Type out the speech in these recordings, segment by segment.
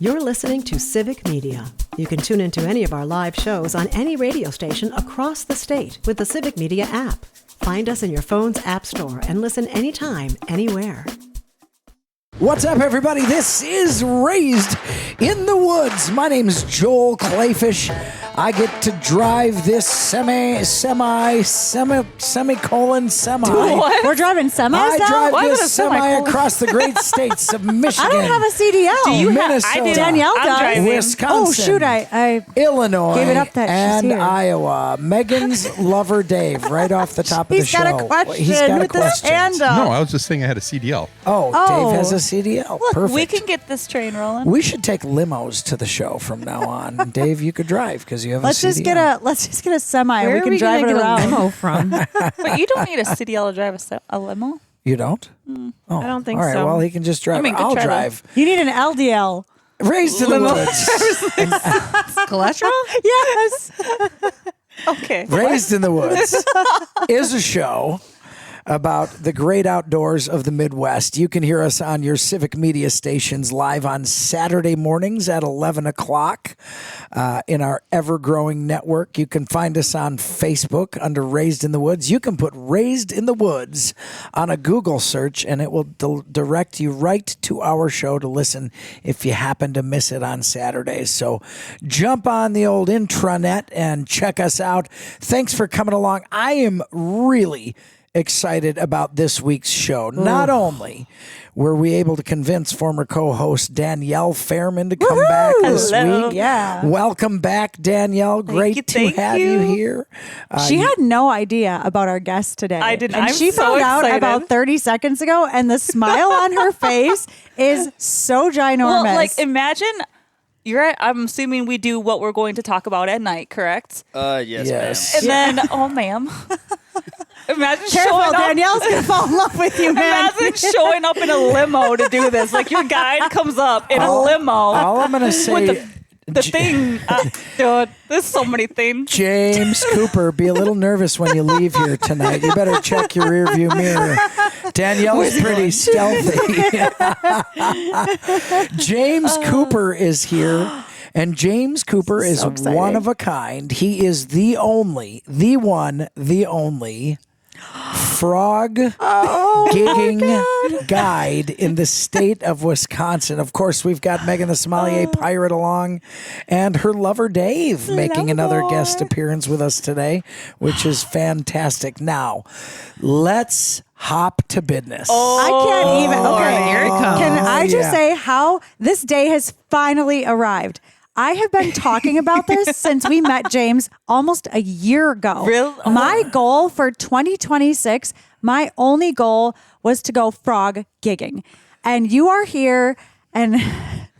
You're listening to Civic Media. You can tune into any of our live shows on any radio station across the state with the Civic Media app. Find us in your phone's app store and listen anytime, anywhere. What's up, everybody? This is Raised in the Woods. My name's Joel Clayfish. I get to drive this semicolon semi. What? We're driving semis now? I drive this semi across the great states of Michigan. I don't have a CDL. Do you Minnesota, I do. Danielle does. Wisconsin. Oh, shoot. I Illinois. gave it up that and she's here. Iowa. Megan's lover, Dave, right off the top of the show. He's got a question He's got with his hand up. No, I was just saying I had a CDL. Oh, Dave has a CDL. Look, Perfect. we can get this train rolling. We should take limos to the show from now on. Dave, you could drive because you have Let's a CDL. let's just get a semi. Where we can drive it around. A limo from? But you don't need a CDL to drive a limo. You don't? Oh, I don't think all right, so. well, he can just drive. I mean, good I'll try, drive. You need an LDL. Raised in the Woods. Cholesterol? Yes. Okay. Raised in the Woods is a show about the great outdoors of the Midwest. You can hear us on your Civic Media stations live on Saturday mornings at 11 o'clock in our ever-growing network. You can find us on Facebook under Raised in the Woods. You can put Raised in the Woods on a Google search, and it will direct you right to our show to listen if you happen to miss it on Saturdays. So jump on the old intranet and check us out. Thanks for coming along. I am really excited about this week's show. Not only were we able to convince former co-host Danielle Fairman to come back this week. Yeah. Welcome back, Danielle. Great to have you here. She had no idea about our guest today. I didn't. And I'm she so found out excited. about 30 seconds ago, and the smile on her face is so ginormous. Well, like, imagine I'm assuming we do what we're going to talk about at night, correct? Yes. And then, oh, ma'am. Imagine Careful, showing up. Danielle's going to fall in love with you, man. Imagine showing up in a limo to do this. Like, your guide comes up in a limo. All I'm going to say... With the thing. Dude, there's so many things. James Cooper, be a little nervous when you leave here tonight. You better check your rearview mirror. Danielle's pretty stealthy. James Cooper is here. And James Cooper is one of a kind. He is the only frog gigging guide in the state of Wisconsin. Of course, we've got Megan the Sommelier Pirate along and her lover Dave making another guest appearance with us today, which is fantastic. Now, let's hop to business. I can't even. Okay, here it comes. Can I just say how this day has finally arrived? I have been talking about this since we met James almost a year ago. Really? My goal for 2026, my only goal was to go frog gigging. And you are here, and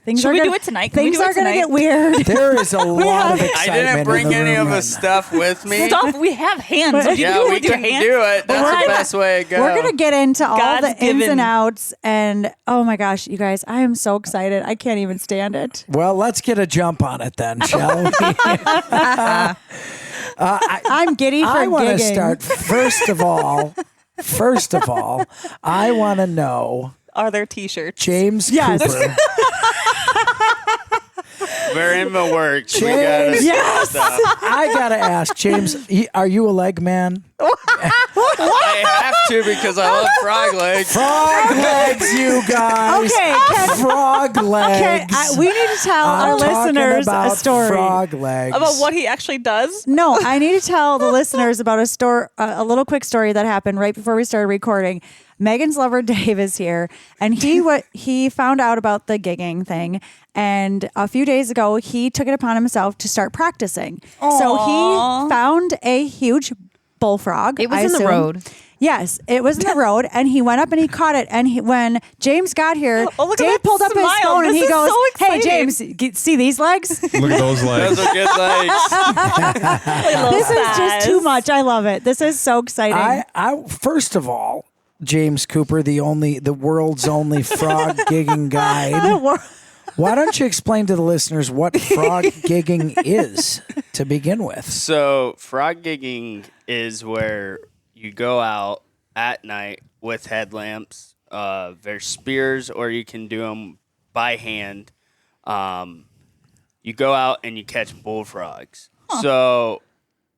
things Should are we gonna, do it tonight? Can we Things do it are going to tonight? get weird. There is a lot of excitement. I didn't bring in the any room of right his now. stuff with me. Stuff, we have hands. You Yeah, do it we with your can hands. do it. That's the best way to go. We're going to get into all God's the ins given. and outs. And oh my gosh, you guys, I am so excited. I can't even stand it. Well, let's get a jump on it then, shall we? I'm giddy for I want to gigging. start first of all, I want to know, Are there T-shirts? James Yes. Cooper. We're in the works. We James. gotta Yes. stuff. I gotta ask, James, are you a leg man? I have to because I love frog legs. Frog legs, you guys. Okay, frog legs. we need to tell our I'm talking listeners about a story. Frog legs. About what he actually does? No, I need to tell the listeners about a little quick story that happened right before we started recording. Megan's lover Dave is here, and he found out about the gigging thing, and a few days ago he took it upon himself to start practicing. So he found a huge bullfrog. It was I in the assume. road. Yes, it was in the road, and he went up and he caught it. And when James got here, Oh, look at Dave that pulled up his smile. phone and This he is goes, so "Hey, exciting." James, see these legs? Look at those legs. Those are good legs. This is just too much. I love it. This is so exciting. I first of all, James Cooper, the world's only frog gigging guide. Why don't you explain to the listeners what frog gigging is to begin with? So frog gigging is where you go out at night with headlamps. There's spears, or you can do them by hand you go out and you catch bullfrogs. So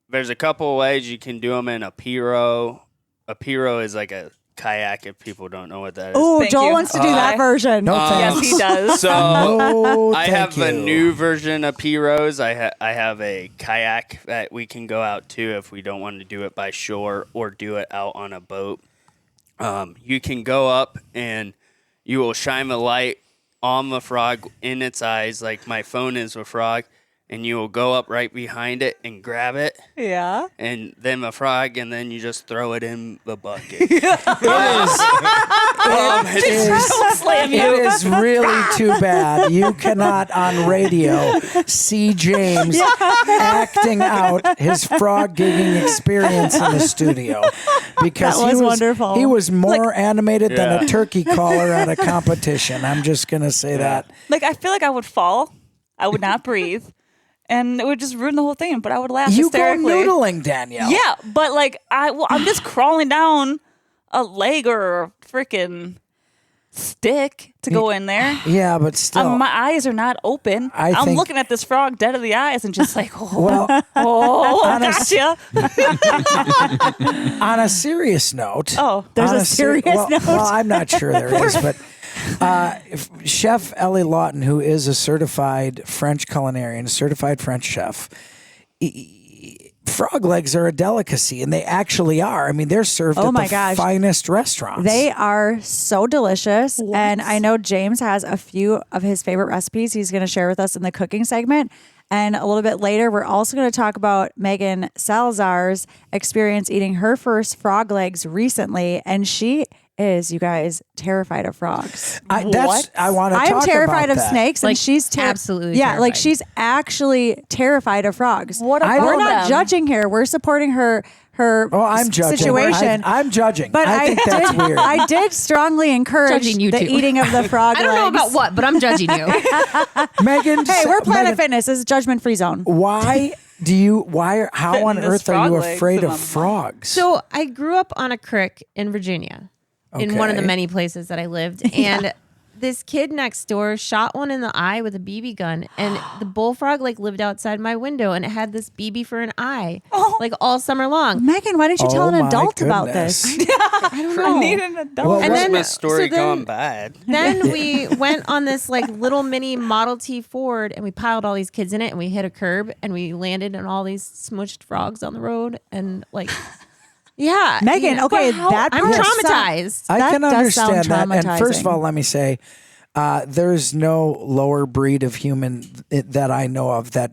there's a couple of ways you can do them in a pirogue. A pirogue is like a kayak, if people don't know what that is. Oh, Thank Joel you. wants to do that version. No Yes, thanks. he does. So No, I thank have a you. new version of pirogues. I have a kayak that we can go out to if we don't want to do it by shore or do it out on a boat. You can go up and you will shine the light on the frog in its eyes, like my phone is a frog, and you will go up right behind it and grab it, Yeah. and then the frog, and then you just throw it in the bucket. Slam It you. is really too bad you cannot on radio see James acting out his frog gigging experience in the studio because That was wonderful. he was more animated than Yeah. a turkey caller at a competition. I'm just gonna say that. Like, I feel like I would fall. I would not breathe. And it would just ruin the whole thing. But I would laugh You go hysterically. noodling, Danielle. Yeah, but like I'm just crawling down a leg or a freaking stick to go in there. Yeah, but still. My eyes are not open. I I'm think- looking at this frog dead of the eyes and just like, oh, well, gotcha. on a serious note. Oh, There's on a serious note? Well, I'm not sure there is, but Chef Ellie Lawton, who is a certified French culinarian, certified French chef, frog legs are a delicacy, and they actually are. I mean, they're served Oh at my the gosh. finest restaurants. They are so delicious. And I know James has a few of his favorite recipes he's going to share with us in the cooking segment. And a little bit later, we're also going to talk about Megan Salazar's experience eating her first frog legs recently. And she is, you guys, terrified of frogs. I want to talk I'm terrified about of that. snakes, and Like, she's absolutely yeah, like terrified. she's actually terrified of frogs. What I about We're not them? judging her. We're supporting her Oh, I'm judging. situation. I'm judging. But I think that's did, weird. I did strongly encourage Judging you the too. eating of the frog I don't know legs. about what, but I'm judging you. Megan, Hey, we're Planet Megan, Fitness. This is judgment free zone. Why how on Fitting this earth are you frog legs afraid in of my- frogs? So I grew up on a creek in Virginia, in one of the Okay. many places that I lived, and this kid next door shot one in the eye with a BB gun, and the bullfrog like lived outside my window, and it had this BB for an eye, like all summer long. Megan, why didn't you tell Oh an my adult about this? goodness. I need an adult. Well, And then- Christmas story so then- gone bad. Then we went on this like little mini Model T Ford, and we piled all these kids in it, and we hit a curb, and we landed on all these smushed frogs on the road, and like, yeah, Megan, okay, that I'm part traumatized. I That can does sound understand that. And first of traumatizing. all, let me say, there's no lower breed of human that I know of that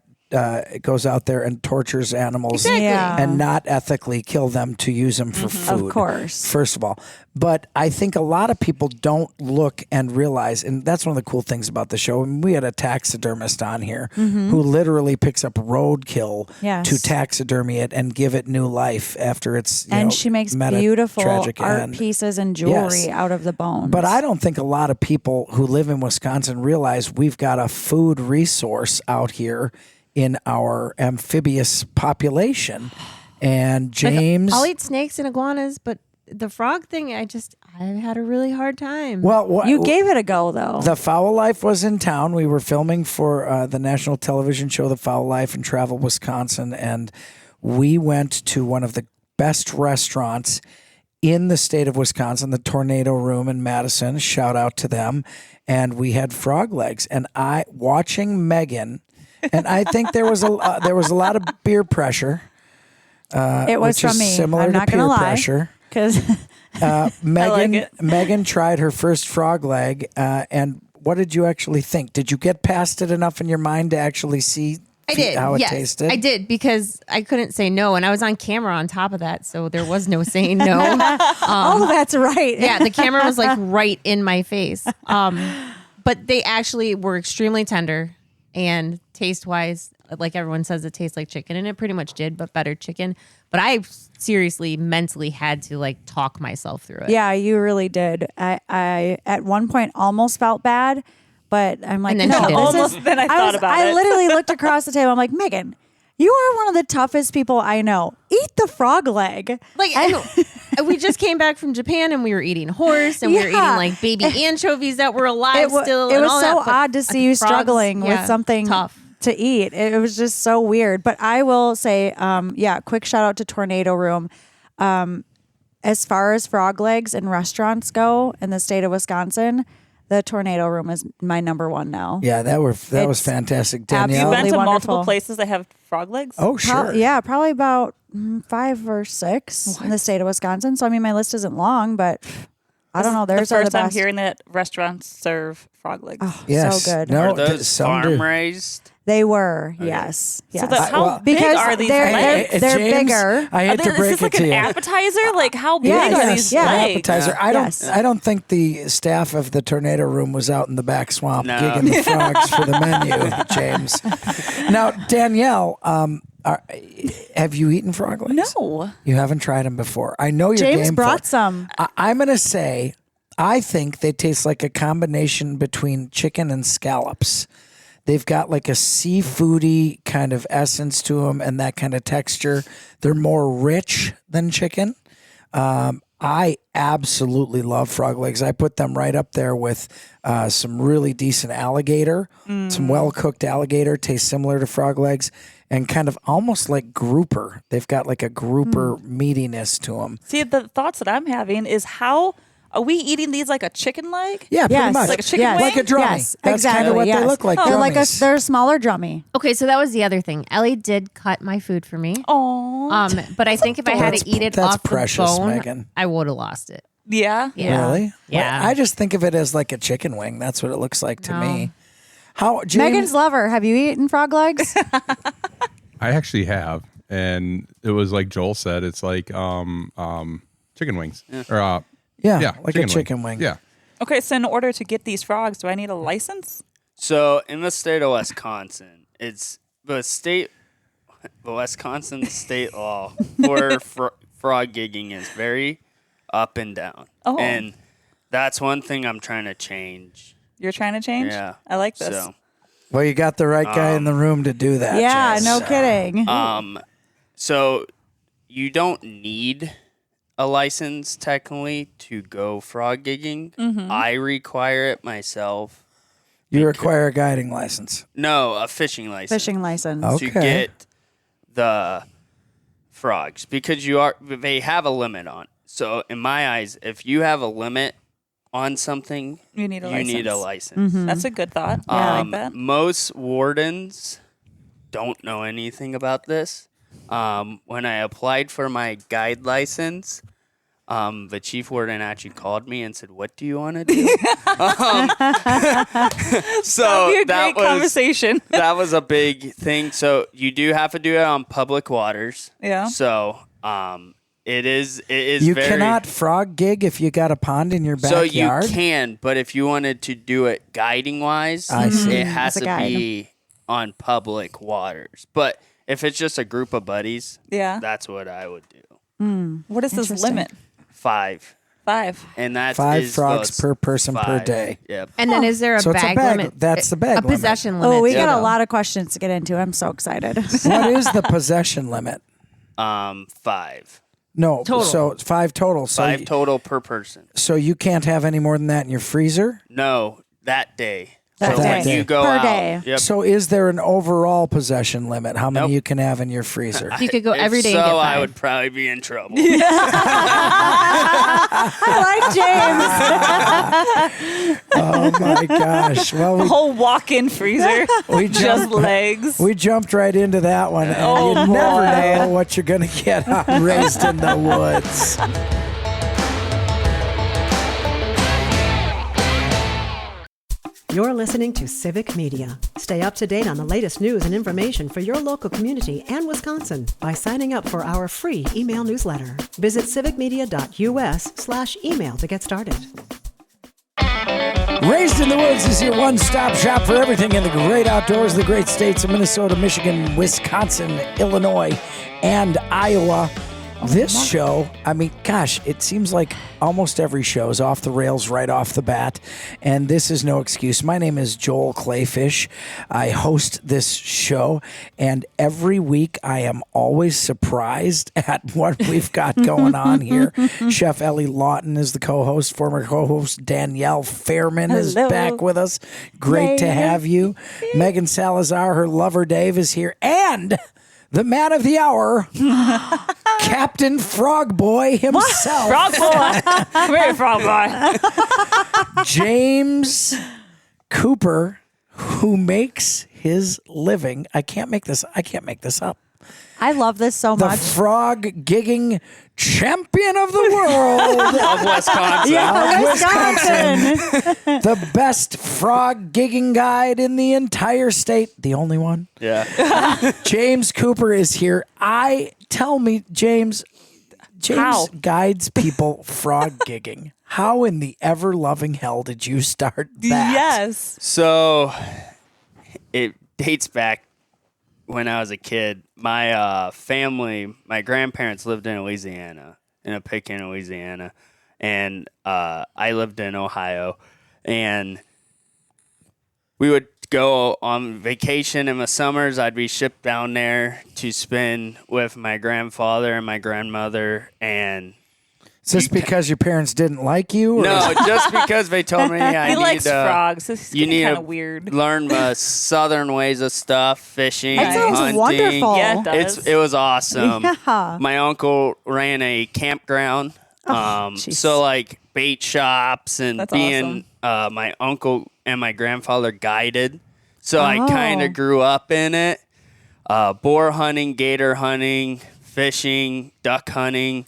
goes out there and tortures animals Exactly. Yeah. and not ethically kill them to use them for food. Of course. First of all. But I think a lot of people don't look and realize, and that's one of the cool things about the show. I mean, we had a taxidermist on here who literally picks up roadkill Yes. to taxidermy it and give it new life after it's And she makes met a beautiful tragic art end. pieces and jewelry Yes. out of the bones. But I don't think a lot of people who live in Wisconsin realize we've got a food resource out here in our amphibious population. And James, I'll eat snakes and iguanas, but the frog thing, I had a really hard time. well, you gave it a go, though. The Foul Life was in town. We were filming for the national television show, The Foul Life, in Travel, Wisconsin, and we went to one of the best restaurants in the state of Wisconsin, the Tornado Room in Madison. Shout out to them. And we had frog legs. And watching Megan, and I think there was a lot of peer pressure. it was which from is me. similar I'm to not going peer to lie. pressure. Because Megan, it. Megan tried her first frog leg, and what did you actually think? Did you get past it enough in your mind to actually see I did. how it yes, tasted? I did because I couldn't say no, and I was on camera on top of that, so there was no saying no. oh, that's right. Yeah, the camera was like right in my face. But they actually were extremely tender, and taste wise, like everyone says, it tastes like chicken, and it pretty much did, but better chicken. But I seriously mentally had to like talk myself through it. Yeah, you really did. I at one point almost felt bad, but I'm like, And then no, she didn't. this Almost, is- then I thought about I it. literally looked across the table. I'm like, Megan, you are one of the toughest people I know. Eat the frog leg. Like, and we just came back from Japan and we were eating horse and we were eating Yeah. like baby anchovies that were alive still. It and was all so that, but odd to see you frogs, struggling with yeah, something tough. to eat. It was just so weird. But I will say, quick shout out to Tornado Room. As far as frog legs and restaurants go in the state of Wisconsin, the Tornado Room is my number one now. Yeah, that was It's fantastic, You've Danielle. been to wonderful. multiple places that have frog legs? Oh, sure. Probably about 5 or 6 in the state of Wisconsin. So I mean, my list isn't long, but I don't know. The Theirs are the first time best. hearing that restaurants serve frog legs. Oh, Yes. so good. No, Are those some do. farm raised? They were, yes. So yes. how well, big because are these they're- legs? they're James, bigger. I hate to Is break this like it to an you. appetizer? Like how big Yeah, are yes, these yeah. legs? Appetizer. Yes. I don't think the staff of the Tornado Room was out in the back swamp No. gigging the frogs for the menu, James. Now, Danielle, have you eaten frog legs? No. You haven't tried them before. I know you're James game brought for it. some. I'm going to say, I think they taste like a combination between chicken and scallops. They've got like a seafoody kind of essence to them and that kind of texture. They're more rich than chicken. I absolutely love frog legs. I put them right up there with some really decent alligator, some well-cooked alligator, tastes similar to frog legs, and kind of almost like grouper. They've got like a grouper meatiness to them. See, the thoughts that I'm having is how are we eating these like a chicken leg? Yeah, pretty Yes. much. Like a chicken wing? Like a drummy. Yes, That's exactly. kind of what yes. they look like. They're like drummies. they're a smaller drummy. Okay, so that was the other thing. Ellie did cut my food for me. Oh, But I think if I had to eat it That's off precious, the bone, Megan. I would have lost it. yeah. Yeah. Really? Yeah. I just think of it as like a chicken wing. That's what it looks like to me. How, James? Megan's lover. Have you eaten frog legs? I actually have, and it was like Joel said. It's like chicken wings, or yeah, like a chicken wing. Yeah, Okay, so in order to get these frogs, do I need a license? So in the state of Wisconsin, it's the Wisconsin state law for frog gigging is very up and down. Oh. And that's one thing I'm trying to change. You're trying to change? Yeah. I like this. So, Well, you got the right guy in the room to do that. yeah, Jess. no kidding. so you don't need a license technically to go frog gigging. I require it myself. You require a guiding license. No, a fishing license. Fishing license. Oh. To Okay. get the frogs because they have a limit on it. So in my eyes, if you have a limit on something, You need a you license. need a license. That's a good thought. Yeah, I like that. Most wardens don't know anything about this. When I applied for my guide license, the chief warden actually called me and said, "What do you want to do?" So Be a that great was conversation. that was a big thing. So you do have to do it on public waters. Yeah. So it is You very, cannot frog gig if you got a pond in your So backyard. you can, but if you wanted to do it guiding wise, I see. it has As a to guide. be on public waters. But if it's just a group of buddies, Yeah. that's what I would do. What is this Interesting. limit? 5. 5. And that 5 is frogs those per person per 5. day. Yep. And then is there a So it's a bag, bag- limit? that's the bag A limit. possession limit. Oh, we too, got a though. lot of questions to get into. I'm so excited. What is the possession limit? 5. No, Total. so 5 total. So 5 total per person. so you can't have any more than that in your freezer. No, that day. That so day. when you go Per out, day. Yep. So is there an overall possession limit? How many Nope. you can have in your freezer? You could go If every day so, and get I 5. would probably be in trouble. I like James. Oh my gosh! Well, Whole walk-in freezer. we Just jumped, legs. we jumped right into that one, and Oh, you never boy. know what you're going to get on Raised in the Woods. You're listening to Civic Media. Stay up to date on the latest news and information for your local community and Wisconsin by signing up for our free email newsletter. Visit civicmedia.us/email to get started. Raised in the Woods is your one-stop shop for everything in the great outdoors, the great states of Minnesota, Michigan, Wisconsin, Illinois, and Iowa. This show, I mean, gosh, it seems like almost every show is off the rails right off the bat, and this is no excuse. My name is Joel Clayfish. I host this show, and every week I am always surprised at what we've got going on here. Chef Ellie Lawton is the co-host. Former co-host Danielle Fairman is back with us. Great to have you. Megan Salazar, her lover Dave is here, and the man of the hour, Captain Frog Boy himself. Frog boy. Come here, frog boy. James Cooper, who makes his living. I can't make this up. I love this so The much. frog gigging champion of the world. Of Wisconsin. Yeah, Wisconsin. The best frog gigging guide in the entire state. The only one. Yeah. James Cooper is here. James How? guides people frog gigging. How in the ever-loving hell did you start that? Yes. So it dates back when I was a kid. My family, my grandparents lived in Louisiana, in a pick in Louisiana, and I lived in Ohio, and we would go on vacation in the summers. I'd be shipped down there to spend with my grandfather and my grandmother, and Is this because your parents didn't like you? Or no, just because they told me I He need likes to frogs. This you is need kind to of weird. learn the southern ways of stuff, fishing, That sounds hunting. wonderful. Yeah, it does. It was awesome. Yeah. My uncle ran a campground. jeez. So like bait shops and That's being my uncle and my grandfather guided. So I Oh. kind of grew up in it. Boar hunting, gator hunting, fishing, duck hunting.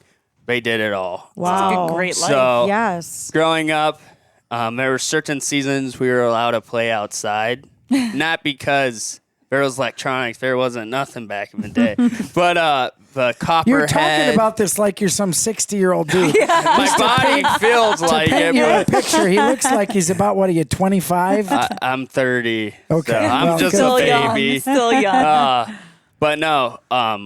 They did it all. Wow. It's a great life. So Yes. growing up, there were certain seasons we were allowed to play outside. Not because there was electronics. There wasn't nothing back in the day. But the copperhead. You're talking about this like you're some 60-year-old dude. my body feels like Paint it, you a but picture. He looks like he's about, what are you, 25? I'm 30. Okay, So I'm well, just good. Still a young. baby. Still young. But no,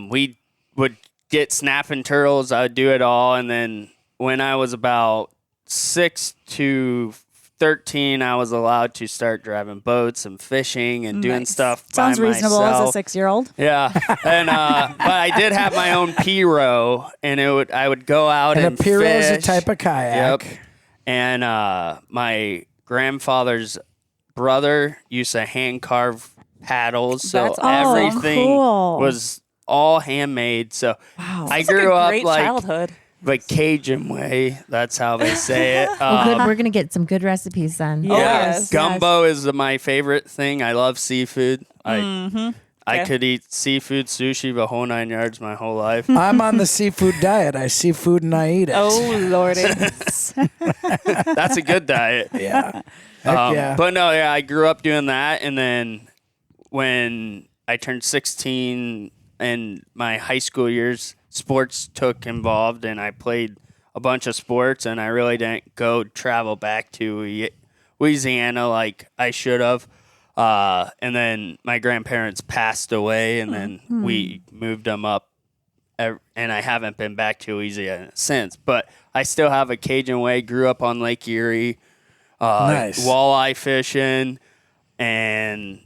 we would get snapping turtles. I would do it all. And then when I was about 6 to 13, I was allowed to start driving boats and fishing and doing Nice. stuff Sounds by reasonable myself. as a 6-year-old. Yeah, and but I did have my own P-row, and I would go out and and a pirogue is a fish. type of kayak. Yep. And my grandfather's brother used to hand carve paddles, so That's awesome. everything cool. was all handmade. So Wow. I It's like grew a up great like childhood. the Cajun way. That's how they say it. Oh, good. We're gonna get some good recipes then. Yeah. yes. Gumbo is my favorite thing. I love seafood. I Okay. could eat seafood, sushi, the whole 9 yards my whole life. I'm on the seafood diet. I see food and I eat it. Oh, Lordy. That's a good diet. Yeah. Heck yeah. But no, yeah, I grew up doing that, and then when I turned 16 in my high school years, sports took involved, and I played a bunch of sports, and I really didn't go travel back to Louisiana like I should have. And then my grandparents passed away, and then we moved them up, and I haven't been back to Louisiana since. But I still have a Cajun way. Grew up on Lake Erie, Nice. walleye fishing, and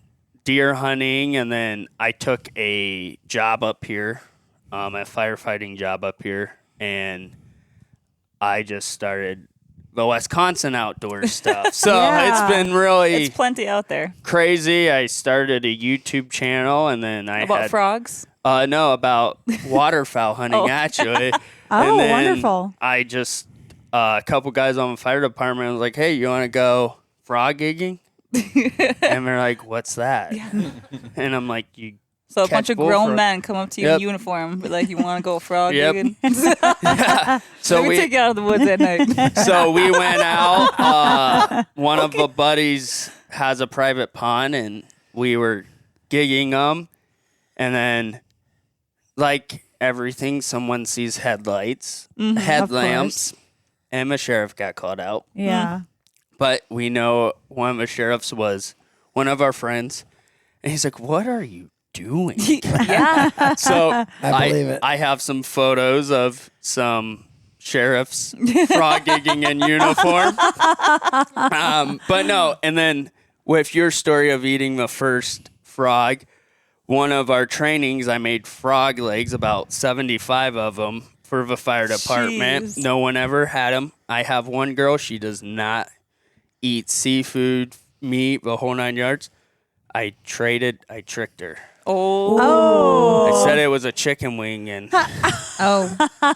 deer hunting. And then I took a job up here, a firefighting job up here, and I just started the Wisconsin outdoor stuff. So Yeah. it's been really It's plenty out there. crazy. I started a YouTube channel, and then I About had frogs? no, about waterfowl hunting, Oh. actually. Oh, And then wonderful. I just, a couple guys on the fire department was like, hey, you want to go frog gigging? And they're like, what's that? And I'm like, you So a catch bunch of grown bullfrog. men come up to you Yep. in uniform, be like, you want to go frog Yep. digging? So Let me take you out of the woods at night. So we went out. One of the buddies has a private pond, and we were gigging them. And then, like everything, someone sees headlights, headlamps, and the sheriff got called out. Yeah. But we know one of the sheriffs was one of our friends. And he's like, what are you doing? Yeah. So I believe it. I have some photos of some sheriffs frog gigging in uniform. But no, and then with your story of eating the first frog, one of our trainings, I made frog legs, about 75 of them for the fire department. Jeez. No one ever had them. I have one girl, she does not eat seafood, meat, the whole 9 yards. I tricked her. Oh. I said it was a chicken wing, and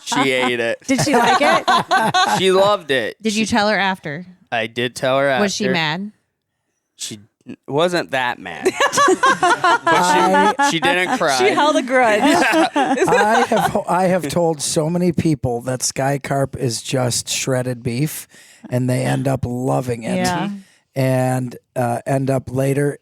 she ate it. Did she like it? She loved it. Did you tell her after? I did tell her after. Was she mad? She wasn't that mad. But she didn't cry. She held a grudge. I have told so many people that sky carp is just shredded beef, and they end up loving it. Yeah. And end up later.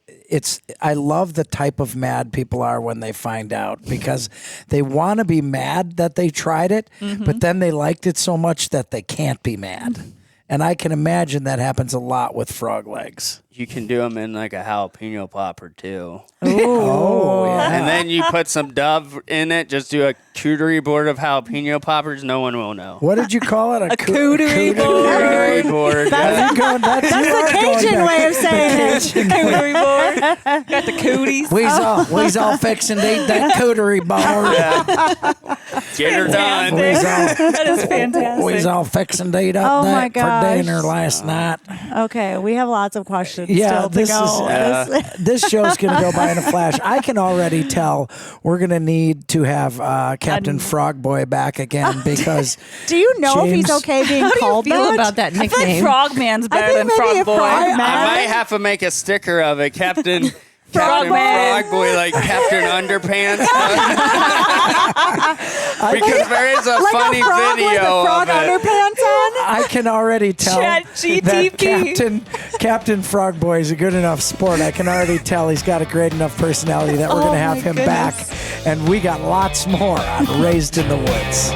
I love the type of mad people are when they find out, because they want to be mad that they tried it, but then they liked it so much that they can't be mad. And I can imagine that happens a lot with frog legs. You can do them in like a jalapeno popper too. Oh, yeah. And then you put some Dove in it. Just do a cootery board of jalapeno poppers. No one will know. What did you call it? A cootery Cootery board. Yeah. That's the Cajun way of saying it. Cootery board. Got the cooties. We's all fixing to eat that cootery board. Get her done. That is fantastic. We's all fixing to eat up Oh my that gosh. for dinner last night. Okay, we have lots of questions Yeah, still to go. this show's going to go by in a flash. I can already tell we're going to need to have Captain Frogboy back again, because Do you know if he's James- okay being How do you called feel that? about that I feel like nickname? Frogman's better think than maybe Frog a Boy. frog- I might have to make a sticker of it, Captain Frogman. Frogboy, like Captain Underpants. Because there is a Like funny a frog with video a frog of it. underpants on? I can already tell Chat that GTP. Captain Frogboy is a good enough sport. I can already tell he's got a great enough personality that we're going to have him back. And we got lots more on Raised in the Woods.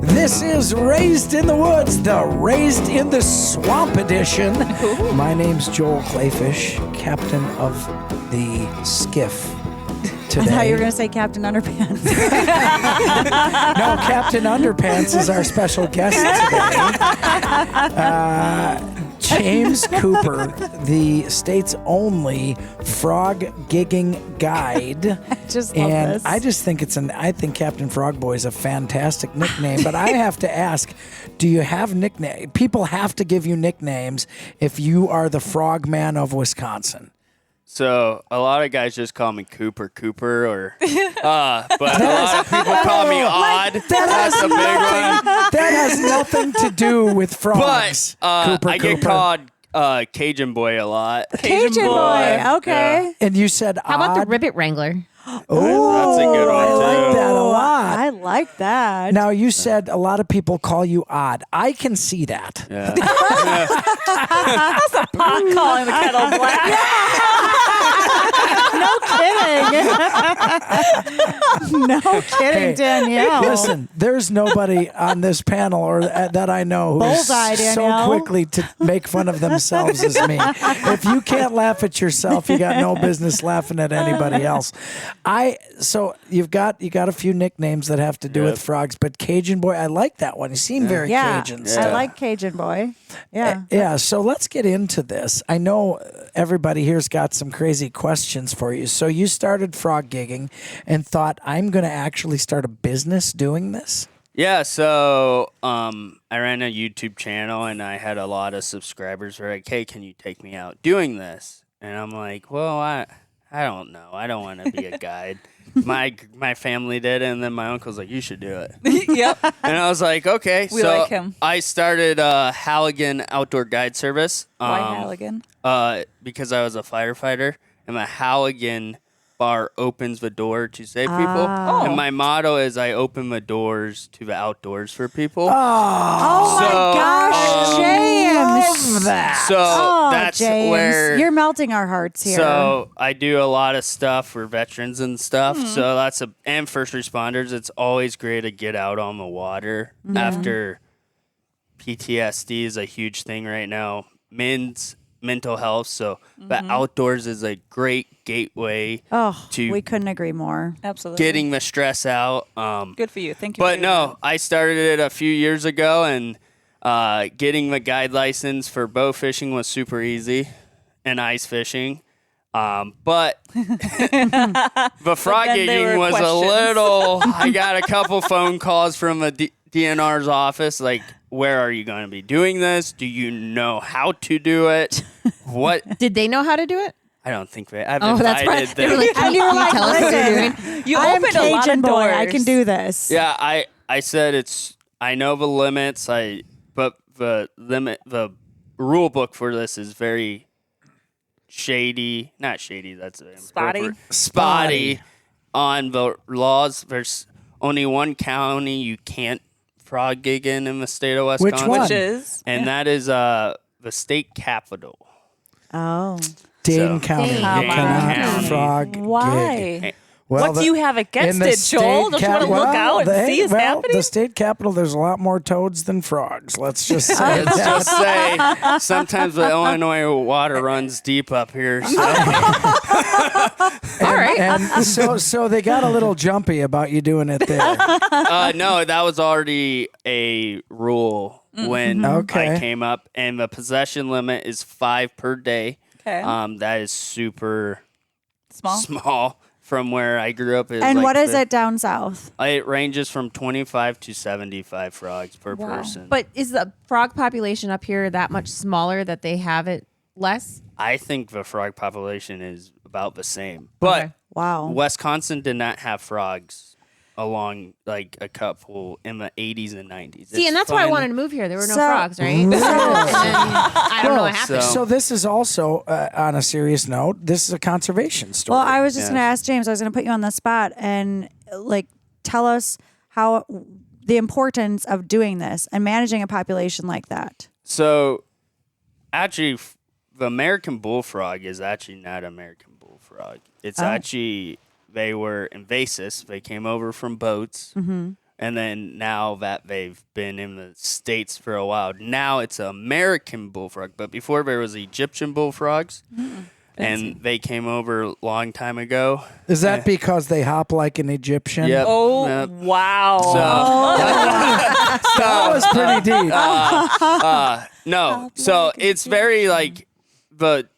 This is Raised in the Woods, the Raised in the Swamp edition. My name's Joel Clayfish, captain of the skiff today. I thought you were going to say Captain Underpants. No, Captain Underpants is our special guest today. James Cooper, the state's only frog gigging guide. Just love And this. I just think I think Captain Frogboy is a fantastic nickname, but I have to ask, do you have nickname? People have to give you nicknames if you are the Frogman of Wisconsin. So a lot of guys just call me Cooper, or but a lot of people call me Odd. That's a big one. That has nothing to do with frogs. But Cooper, I get Cooper. called Cajun Boy a lot. Cajun boy. Okay. And you said How about the odd? Ribbit Wrangler? Oh, That's a good one, I like too. that a lot. I like that. Now, you said a lot of people call you odd. I can see that. Yeah. Pot calling the kettle black. No kidding, Hey, Danielle. Listen, there's nobody on this panel or that I know who's Bullseye, so Danielle. quickly to make fun of themselves as me. If you can't laugh at yourself, you got no business laughing at anybody else. So you got a few nicknames that have to do with frogs, but Cajun Boy, I like that one. You seem very Yeah, Cajun. I like Cajun boy. Yeah. Yeah, so let's get into this. I know everybody here's got some crazy questions for you. So you started frog gigging and thought, I'm going to actually start a business doing this? Yeah, so I ran a YouTube channel and I had a lot of subscribers who were like, hey, can you take me out doing this? And I'm like, well, I don't know. I don't want to be a guide. My family did it, and then my uncle's like, you should do it. Yep. And I was like, okay. We so like him. I started Halligan Outdoor Guide Service. Why Halligan? Because I was a firefighter, and the Halligan bar opens the door to save people. Oh. And my motto is I open the doors to the outdoors for people. Oh my So, gosh, James. Love that. So Oh, that's James. where You're melting our hearts here. So I do a lot of stuff for veterans and stuff. So and first responders. It's always great to get out on the water after PTSD is a huge thing right now. Men's mental health. So the outdoors is a great gateway Oh, to we couldn't agree more. Absolutely. getting the stress out. Good for you. Thank you. for But doing no, I started it a few years ago, and getting the guide license for bow fishing was super easy, and ice fishing. But the frog then there gigging were was a questions. little. I got a couple phone calls from a DNR's office, like, "Where are you going to be doing this? Do you know how to do it? What?" Did they know how to do it? I don't think they. I've Oh, that's invited right. They were them. like, can you tell us what you're doing? Listen, You I am opened a lot Cajun of boy. doors. I can do this. Yeah, I said I know the limits. But the rule book for this is very shady. Not shady. That's Spotty? Spotty on the laws. There's only one county you can't frog gig in the state of Which Wisconsin, one? Which is and that is the state capital. Oh. Dane So- County. You Dane cannot County. frog gig. why? Well, What do you have against in the it, Joel? state Don't you want to look out and see it's happening? The state capital, there's a lot more toads than frogs. Let's just say Let's that. just say sometimes the Illinois water runs deep up here. So. All right. And so they got a little jumpy about you doing it there. No, that was already a rule when Okay. I came up, and the possession limit is 5 per day. Okay. That is super Small. small from where I grew up. And what is it down south? It ranges from 25 to 75 frogs per person. But is the frog population up here that much smaller that they have it less? I think the frog population is about the same. But Okay. Wow. Wisconsin did not have frogs along like a couple in the 80s and 90s. See, and that's why I wanted to move here. There were no frogs, right? And then, I don't know what happened. So this is also, on a serious note, this is a conservation story. Well, I was just Yes. going to ask James. I was going to put you on the spot and like tell us how the importance of doing this and managing a population like that. So, actually, the American bullfrog is actually not American bullfrog. It's actually, they were invasive. They came over from boats. And then now that they've been in the States for a while, now it's American bullfrog. But before there was Egyptian bullfrogs. And they came over a long time ago. is that because they hop like an Egyptian? Yep. Oh, Yep. wow. That was pretty deep. No. So it's very like the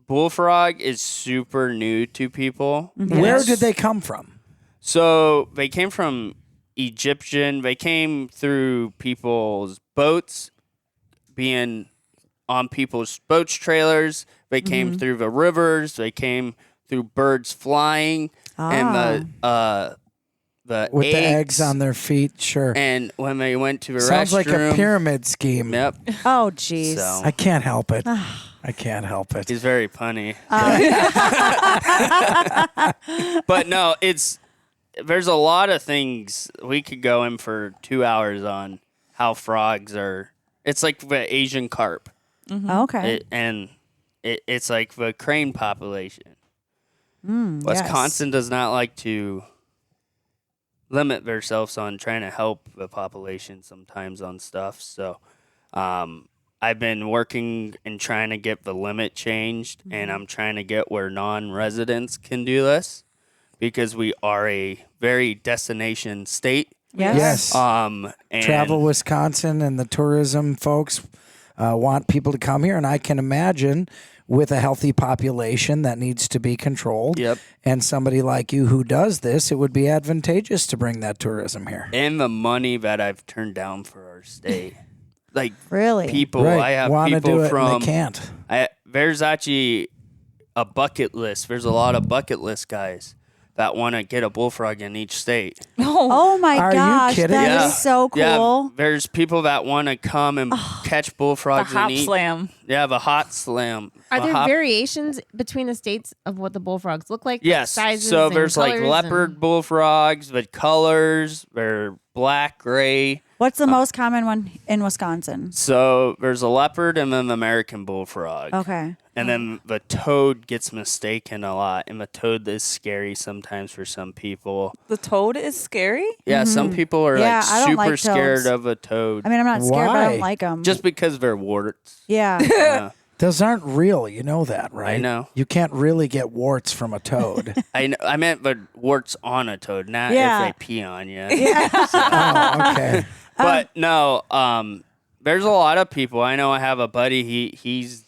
bullfrog is super new to people. Where did they come from? So they came from Egyptian. They came through people's boats, being on people's boats trailers. They came through the rivers. They came through birds flying and the With the eggs on their feet, sure. And when they went to the Sounds like a restroom- pyramid scheme. Yep. Oh, jeez. So I can't help it. I can't help it. he's very punny. But no, there's a lot of things we could go in for 2 hours on how frogs are. It's like the Asian carp, Okay. it's like the crane population. Wisconsin does not like to limit themselves on trying to help the population sometimes on stuff. So I've been working and trying to get the limit changed, and I'm trying to get where non-residents can do this because we are a very destination state. Yes. Yes. And Travel Wisconsin and the tourism folks want people to come here, and I can imagine with a healthy population that needs to be controlled. Yep. And somebody like you who does this, it would be advantageous to bring that tourism here. and the money that I've turned down for our state. Like Really? people, I have Want to people do it from. and they can't. There's actually a bucket list. There's a lot of bucket list guys that want to get a bullfrog in each state. Oh my Are you gosh, kidding? that Yeah. is so cool. Yeah, there's people that want to come and catch The bullfrogs hop and eat. slam. Yeah, the hot slam. Are The there hop- variations between the states of what the bullfrogs look like? Yes. Sizes So and there's like colors leopard bullfrogs, the colors, they're black, gray. What's the most common one in Wisconsin? So there's a leopard and then the American bullfrog. Okay. And then the toad gets mistaken a lot, and the toad is scary sometimes for some people. The toad is scary? Yeah, some people are Yeah, I like don't like super scared toads. of a toad I mean, I'm not scared, but I Why? don't like them. just because they're warts. yeah. Yeah. Those aren't real. You know that, right? I know. You can't really get warts from a toad. I meant but warts on a toad, not Yeah. if they pee on you. Oh, okay. But no, there's a lot of people. I know I have a buddy, he's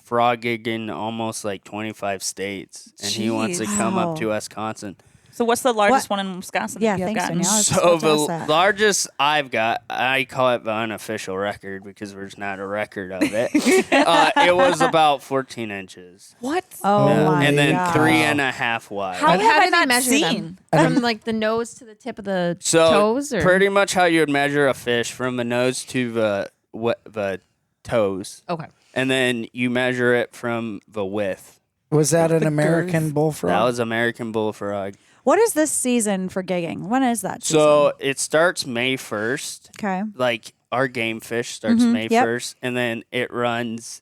frogging in almost like 25 states, and he wants to come up to Wisconsin. So what's the largest one in Wisconsin? Yeah, that you have thanks, gotten? Danielle. I was just So about to ask the that. largest I've got, I call it the unofficial record because there's not a record of it. It was about 14 inches. What? Oh Yeah. my And then God. 3.5 wide. How And have I do they not measure seen? them? From like the nose to the tip of the So toes? Or? pretty much how you would measure a fish, from the nose to the toes, Okay. and then you measure it from the width. Was that an The American girth. bullfrog? That was American bullfrog. What is this season for gigging? When is that season? So it starts May 1st. Okay. Like our game fish starts May yep. 1st, and then it runs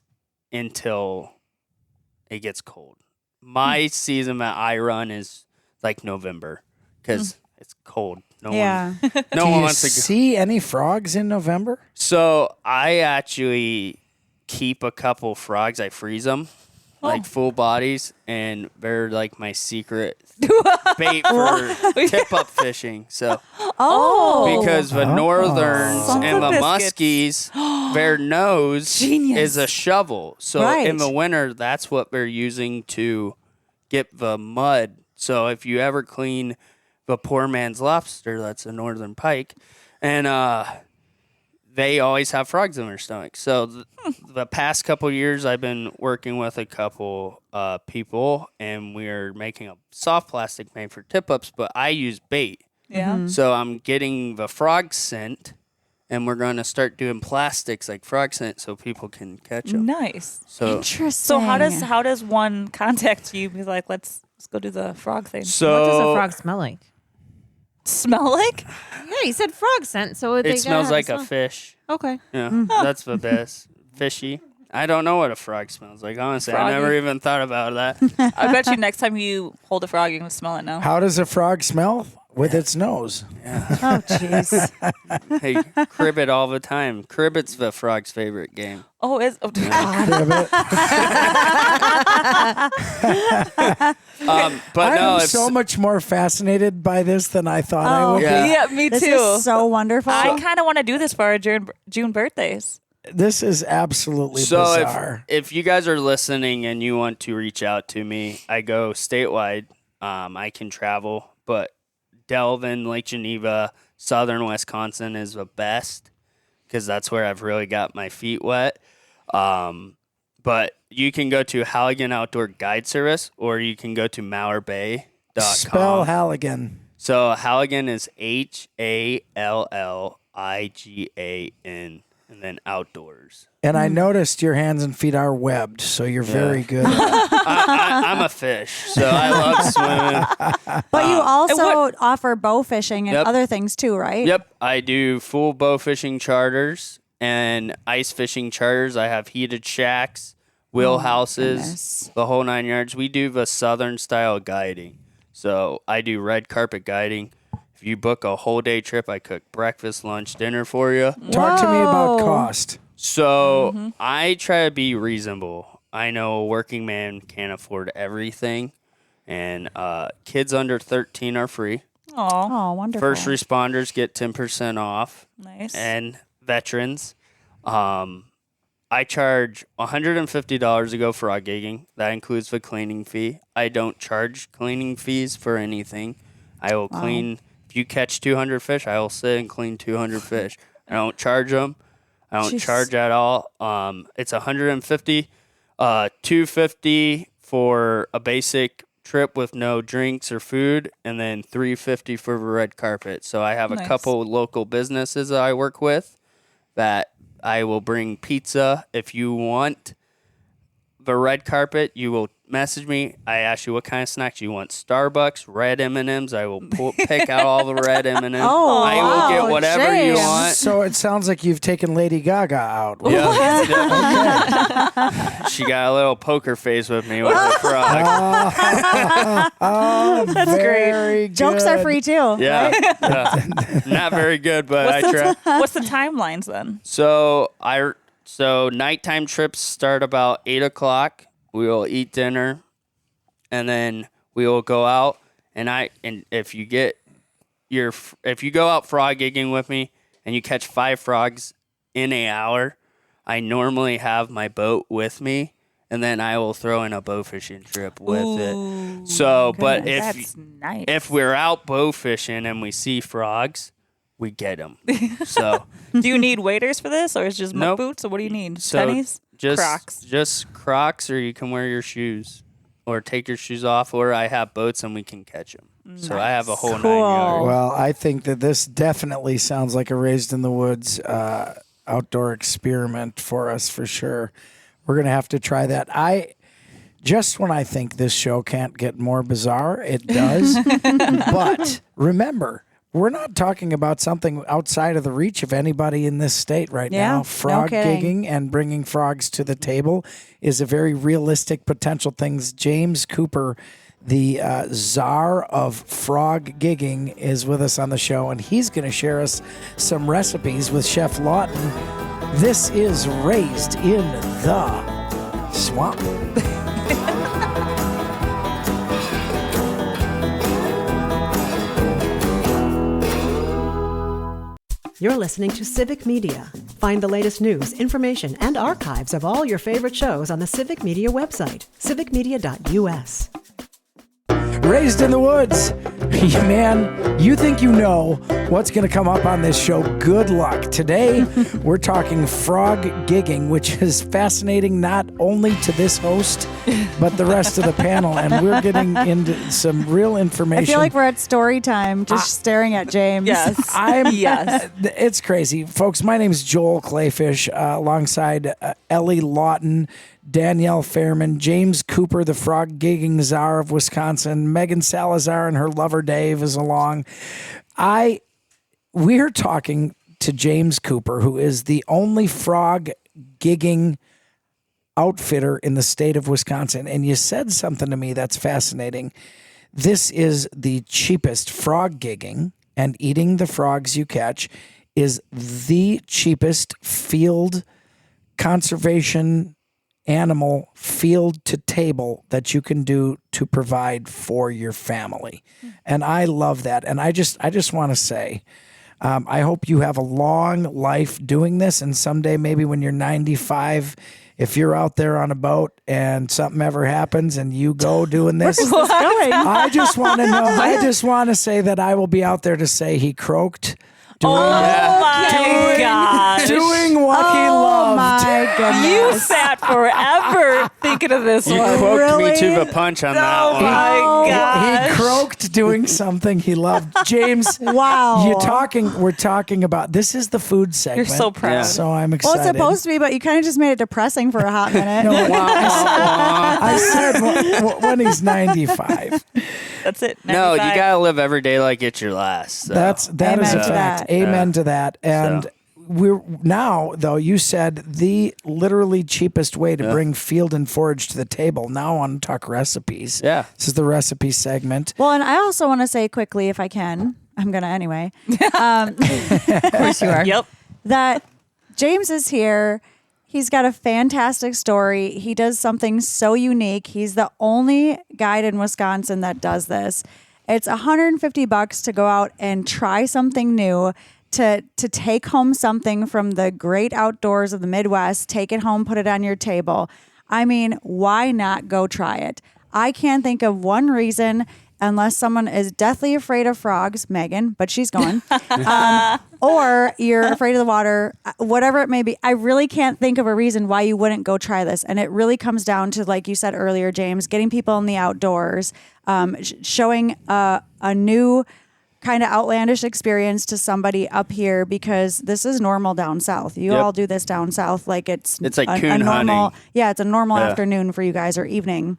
until it gets cold. My season that I run is like November because it's cold. No Yeah. one, no Do one you wants to go. see any frogs in November? So I actually keep a couple frogs. I freeze them, like full bodies, and they're like my secret bait for tip-up fishing. So Oh. because the northerns Sons and of the biscuits. muskies, their nose Genius. is a shovel. So Right. in the winter, that's what they're using to get the mud. So if you ever clean the poor man's lobster, that's a northern pike, and they always have frogs in their stomach. So the past couple years, I've been working with a couple people, and we're making a soft plastic made for tip-ups, but I use bait. Yeah. So I'm getting the frog scent, and we're going to start doing plastics like frog scent so people can catch them. Nice. So, Interesting. So how does one contact you? Be like, let's go do the frog thing. What does a so frog smell like? Smell like? Yeah, you said frog scent, so they it gotta smells have like a smell. fish. Okay. Yeah, that's the best. Fishy. I don't know what a frog smells like. Honestly, I Froggy. never even thought about that. I bet you next time you hold a frog, you can smell it now. How does a frog smell? With its nose. Oh, jeez. Hey, cribbit all the time. Cribbit's the frog's favorite game. Oh, is oh, Cribbit. But I no, am if so much more fascinated by this than I thought I would Yeah. yeah, me This too. is so wonderful. I kind of want to do this for our June birthdays. be. This is absolutely so bizarre. if you guys are listening and you want to reach out to me, I go statewide. I can travel, but Delvin, Lake Geneva, southern Wisconsin is the best because that's where I've really got my feet wet. But you can go to Halligan Outdoor Guide Service, or you can go to MauerBay.com. Spell Halligan. So Halligan is Halligan, and then outdoors. And I noticed your hands and feet are webbed, so you're very good. I'm a fish, so I love swimming. But you also what- offer bow fishing and Yep. other things too, right? Yep, I do full bow fishing charters and ice fishing charters. I have heated shacks, wheelhouses, goodness. the whole 9 yards. We do the southern style guiding. So I do red carpet guiding. If you book a whole day trip, I cook breakfast, lunch, dinner for you. Talk to me about Whoa. cost. So I try to be reasonable. I know a working man can't afford everything, and kids under 13 are free. Oh, Oh, wonderful. First responders get 10% off, nice. and veterans. I charge $150 to go frog gigging. That includes the cleaning fee. I don't charge cleaning fees for anything. I will clean. If you catch 200 fish, I will sit and clean 200 fish. I don't charge them. I don't Jeez. charge at all. It's $150, $250 for a basic trip with no drinks or food, and then $350 for the red carpet. So I have a Nice. couple local businesses that I work with that I will bring pizza. If you want the red carpet, you will message me. I ask you what kind of snacks you want. Starbucks, red M&Ms. I will pick out all the red M&Ms. Oh, I will wow, get whatever you James. want. So it sounds like you've taken Lady Gaga out. Yeah. She got a little poker face with me with the frog. That's great. Jokes are free too. Yeah. Yeah. Not very good, but I try. What's the timelines then? So So nighttime trips start about 8 o'clock. We will eat dinner, and then we will go out. And if you go out frog gigging with me and you catch 5 frogs in an hour, I normally have my boat with me, and then I will throw in a bow fishing trip with it. So, but That's nice. if we're out bow fishing and we see frogs, we get them. So, Do you need waders for this, or is it just muck Nope. boots, or what do you need? so Pennies? Crocs. just Crocs, or you can wear your shoes, or take your shoes off, or I have boats and we can catch them. So I have a whole 9 yards. Well, I think that this definitely sounds like a Raised in the Woods outdoor experiment for us for sure. We're going to have to try that. When I think this show can't get more bizarre, it does. But remember, we're not talking about something outside of the reach of anybody in this state right now. No Frog kidding. gigging and bringing frogs to the table is a very realistic potential thing. James Cooper, the czar of frog gigging, is with us on the show, and he's going to share us some recipes with Chef Lawton. This is Raised in the Swamp. You're listening to Civic Media. Find the latest news, information, and archives of all your favorite shows on the Civic Media website, civicmedia.us. Raised in the Woods. Man, you think you know what's going to come up on this show. Good luck. Today, we're talking frog gigging, which is fascinating not only to this host, but the rest of the panel. And we're getting into some real information. I feel like we're at story time, just staring at James. Yes. Yes. It's crazy. Folks, my name is Joel Clayfish, alongside Ellie Lawton, Danielle Fairman, James Cooper, the frog gigging czar of Wisconsin, Megan Salazar and her lover Dave is along. We're talking to James Cooper, who is the only frog gigging outfitter in the state of Wisconsin. And you said something to me that's fascinating. This is the cheapest frog gigging, and eating the frogs you catch is the cheapest field conservation animal field to table that you can do to provide for your family. And I love that. And I just want to say, I hope you have a long life doing this. And someday, maybe when you're 95, if you're out there on a boat and something ever happens and you go doing this, I just want to know, I just want to say that I will be out there to say he croaked. Doing my gosh. Doing what he loved. My goodness. You sat forever thinking of this You one. poked me to the punch on that Oh one. my He gosh. croaked doing something he loved. James, Wow. we're talking about, this is the food segment. You're so proud. Yeah. So I'm Well, excited. it's supposed to be, but you kind of just made it depressing for a hot minute. No, I said when he's 95. That's it. No, you 95. gotta live every day like it's your last. So. That is Amen a to fact. that. Amen to that. And So. we're now, though, you said the literally cheapest way to bring field and forage to the table. Now I want to talk recipes. Yeah. This is the recipe segment. Well, and I also want to say quickly, if I can, I'm going to anyway, Of course you are. Yep. that James is here. He's got a fantastic story. He does something so unique. He's the only guide in Wisconsin that does this. It's $150 to go out and try something new, to take home something from the great outdoors of the Midwest, take it home, put it on your table. I mean, why not go try it? I can't think of one reason, unless someone is deathly afraid of frogs, Megan, but she's going, or you're afraid of the water, whatever it may be. I really can't think of a reason why you wouldn't go try this. And it really comes down to, like you said earlier, James, getting people in the outdoors, showing a new kind of outlandish experience to somebody up here, because this is normal down south. You Yep. all do this down south like it's like a coon normal, hunting. yeah, it's a normal Yeah. afternoon for you guys, or evening.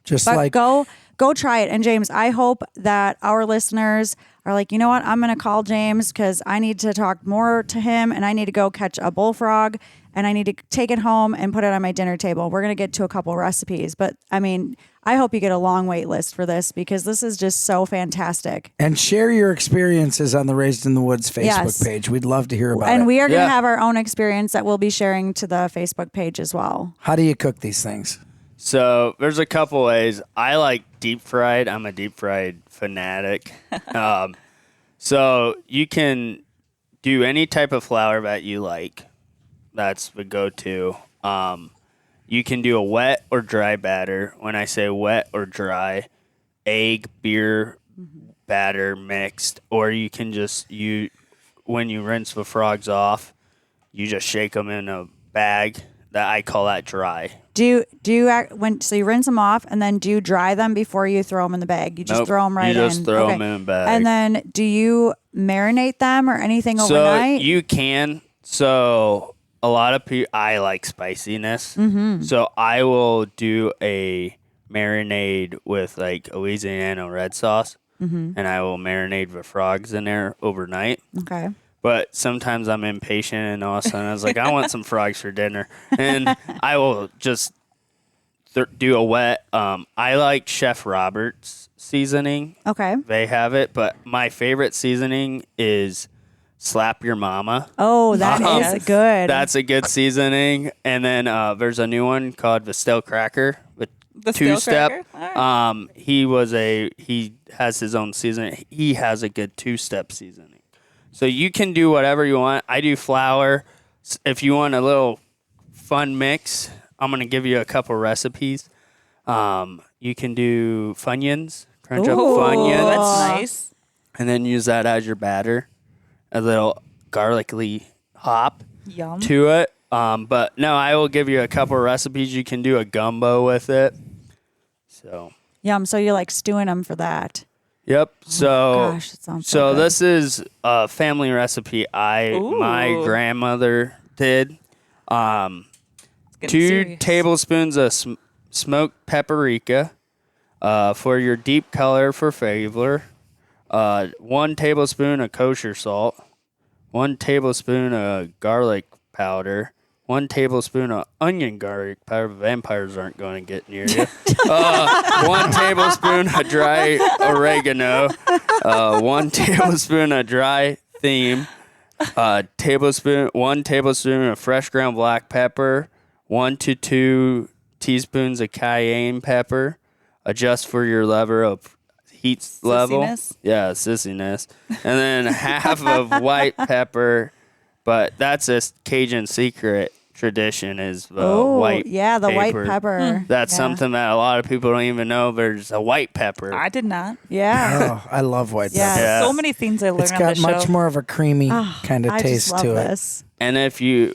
Just But like go go try it. And James, I hope that our listeners are like, you know what? I'm going to call James because I need to talk more to him and I need to go catch a bullfrog and I need to take it home and put it on my dinner table. We're going to get to a couple recipes. But I mean, I hope you get a long wait list for this because this is just so fantastic. And share your experiences on the Raised in the Woods Facebook page. We'd love to hear about it. And we are going to have our own experience that we'll be sharing to the Facebook page as well. How do you cook these things? So there's a couple ways. I like deep fried. I'm a deep fried fanatic. So you can do any type of flour that you like. That's the go-to. You can do a wet or dry batter. When I say wet or dry, egg, beer, batter mixed. Or you can just, when you rinse the frogs off, you just shake them in a bag. I call that dry. So you rinse them off and then do you dry them before you throw them in the bag? You just throw them right in? You just throw them in a bag. And then do you marinate them or anything overnight? So you can. So a lot of people, I like spiciness. Mm-hmm. So I will do a marinade with like Louisiana red sauce. Mm-hmm. And I will marinate the frogs in there overnight. Okay. But sometimes I'm impatient and all of a sudden I was like, I want some frogs for dinner. And I will just do a wet. I like Chef Robert's seasoning. Okay. They have it. But my favorite seasoning is Slap Your Mama. Oh, that is good. That's a good seasoning. And then there's a new one called the Stale Cracker with The two-step. Right. He has his own seasoning. He has a good two-step seasoning. So you can do whatever you want. I do flour. If you want a little fun mix, I'm going to give you a couple recipes. You can do Funyuns, crunch up Funyuns. That's nice. And then use that as your batter. A little garlicky hop Yum. to it. But no, I will give you a couple recipes. You can do a gumbo with it. So. Yum. So you're like stewing them for that. Yep. So, gosh, it sounds so good. This is a family recipe my grandmother did. 2 serious. tablespoons of smoked paprika for your deep color for flavor. 1 tablespoon of kosher salt. 1 tablespoon of garlic powder. 1 tablespoon of onion garlic powder. Vampires aren't going to get near you. 1 tablespoon of dry oregano. 1 tablespoon of dry thyme. 1 tablespoon of fresh ground black pepper. 1 to 2 teaspoons of cayenne pepper. Adjust for your level of heat level. Sissiness? Yeah, sissiness. And then half of white pepper. But that's a Cajun secret tradition is the white white pepper. That's something that a lot of people don't even know. There's a white pepper. I did not. Yeah. Oh, I love white Yeah. pepper. Yeah. So many things I learned It's on got the much show. more of a creamy kind of I taste just love to this. And if you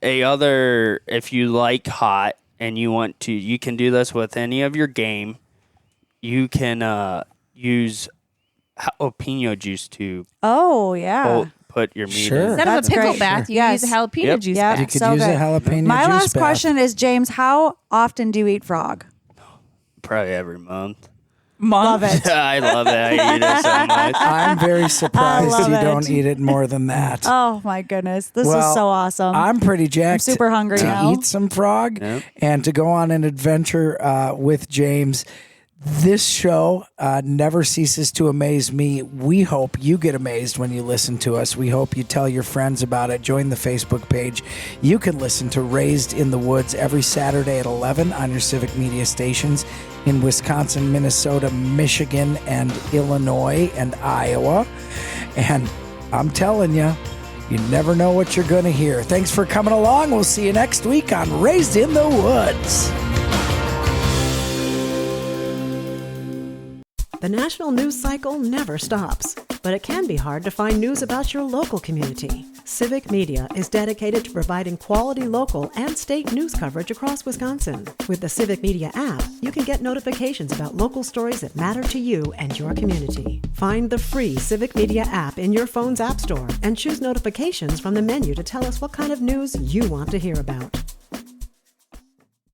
like hot and you want to, you can do this with any of your game. You can use jalapeno juice to Oh, yeah. put your meat Sure. in. Instead of That's a pickle great. bath, you Yes. use a jalapeno Yep. juice Yep. bath. You could So use good. a jalapeno My juice last bath. question is, James, how often do you eat frog? Probably every month. Love it. I love it. I eat it so much. I'm very surprised love you it. don't eat it more than that. Oh, my goodness. This Well, is so awesome. I'm pretty jacked. super hungry to now. eat some frog Yep. and to go on an adventure with James. This show never ceases to amaze me. We hope you get amazed when you listen to us. We hope you tell your friends about it. Join the Facebook page. You can listen to Raised in the Woods every Saturday at 11 on your civic media stations in Wisconsin, Minnesota, Michigan, and Illinois and Iowa. And I'm telling you, you never know what you're going to hear. Thanks for coming along. We'll see you next week on Raised in the Woods. The national news cycle never stops, but it can be hard to find news about your local community. Civic Media is dedicated to providing quality local and state news coverage across Wisconsin. With the Civic Media app, you can get notifications about local stories that matter to you and your community. Find the free Civic Media app in your phone's app store and choose notifications from the menu to tell us what kind of news you want to hear about.